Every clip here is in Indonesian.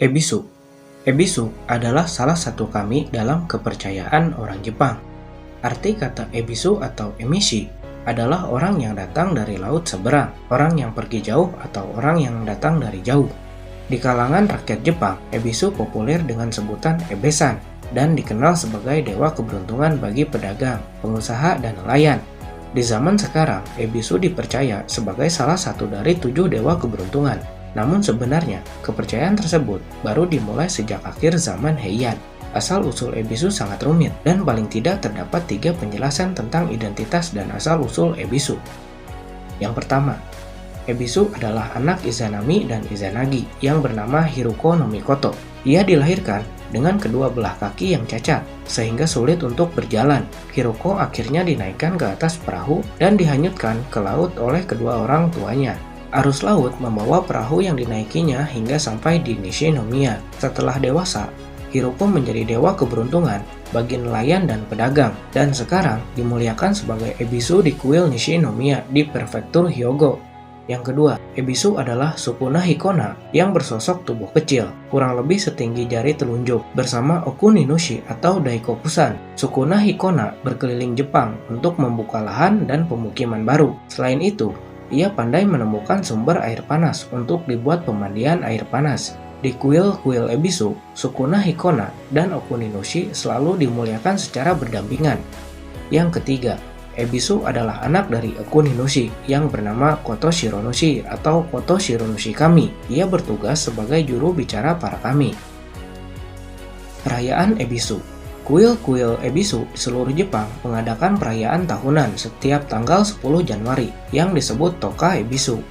Ebisu. Ebisu adalah salah satu kami dalam kepercayaan orang Jepang. Arti kata ebisu atau emishi adalah orang yang datang dari laut seberang, orang yang pergi jauh atau orang yang datang dari jauh. Di kalangan rakyat Jepang, ebisu populer dengan sebutan ebesan dan dikenal sebagai dewa keberuntungan bagi pedagang, pengusaha, dan nelayan. Di zaman sekarang, ebisu dipercaya sebagai salah satu dari 7 dewa keberuntungan. Namun sebenarnya, kepercayaan tersebut baru dimulai sejak akhir zaman Heian. Asal-usul ebisu sangat rumit, dan paling tidak terdapat 3 penjelasan tentang identitas dan asal-usul ebisu. Yang pertama, ebisu adalah anak Izanami dan Izanagi yang bernama Hiruko no Mikoto. Ia dilahirkan dengan kedua belah kaki yang cacat, sehingga sulit untuk berjalan. Hiruko akhirnya dinaikkan ke atas perahu dan dihanyutkan ke laut oleh kedua orang tuanya. Arus laut membawa perahu yang dinaikinya hingga sampai di Nishinomiya. Setelah dewasa, Hiruko menjadi dewa keberuntungan bagi nelayan dan pedagang, dan sekarang dimuliakan sebagai ebisu di kuil Nishinomiya di prefektur Hyogo. Yang kedua, ebisu adalah Sukuna Hikona yang bersosok tubuh kecil, kurang lebih setinggi jari telunjuk, bersama Okuninushi atau Daikokusan. Sukuna Hikona berkeliling Jepang untuk membuka lahan dan pemukiman baru. Selain itu, ia pandai menemukan sumber air panas untuk dibuat pemandian air panas. Di kuil-kuil ebisu, Sukuna Hikona dan Okuninushi selalu dimuliakan secara berdampingan. Yang ketiga, ebisu adalah anak dari Okuninushi yang bernama Koto Shironushi atau Koto Shironushi Kami. Ia bertugas sebagai juru bicara para kami. Perayaan ebisu. Kuil-kuil ebisu di seluruh Jepang mengadakan perayaan tahunan setiap tanggal 10 Januari yang disebut Toka Ebisu.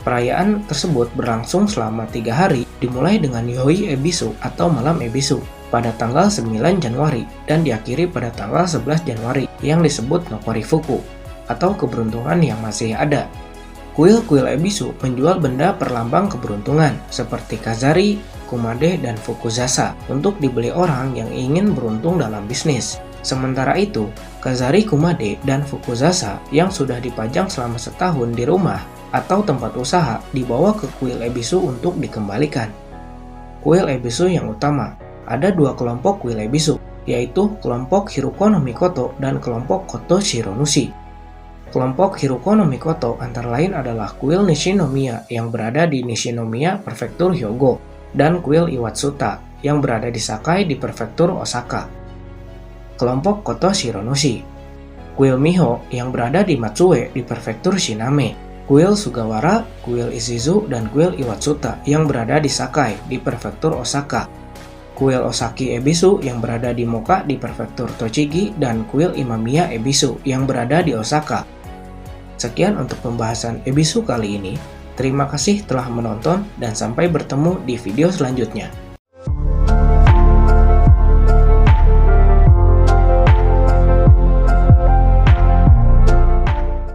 Perayaan tersebut berlangsung selama 3 hari, dimulai dengan Yoi Ebisu atau Malam Ebisu pada tanggal 9 Januari dan diakhiri pada tanggal 11 Januari yang disebut Nokorifuku atau keberuntungan yang masih ada. Kuil-kuil ebisu menjual benda perlambang keberuntungan seperti kazari, kumade, dan fukuzasa untuk dibeli orang yang ingin beruntung dalam bisnis. Sementara itu, kazari, kumade, dan fukuzasa yang sudah dipajang selama setahun di rumah atau tempat usaha dibawa ke kuil ebisu untuk dikembalikan. Kuil ebisu yang utama, ada 2 kelompok kuil ebisu, yaitu kelompok Hiruko no Mikoto dan kelompok Koto Shironushi. Kelompok Hiruko no Mikoto antara lain adalah kuil Nishinomiya yang berada di Nishinomiya, prefektur Hyogo, dan kuil Iwatsuta yang berada di Sakai di prefektur Osaka. Kelompok Koto Shironushi, kuil Miho yang berada di Matsue di prefektur Shiname, kuil Sugawara, kuil Ishizu, dan kuil Iwatsuta yang berada di Sakai di prefektur Osaka. Kuil Osaki Ebisu yang berada di Moka di prefektur Tochigi, dan kuil Imamiya Ebisu yang berada di Osaka. Sekian untuk pembahasan ebisu kali ini. Terima kasih telah menonton dan sampai bertemu di video selanjutnya.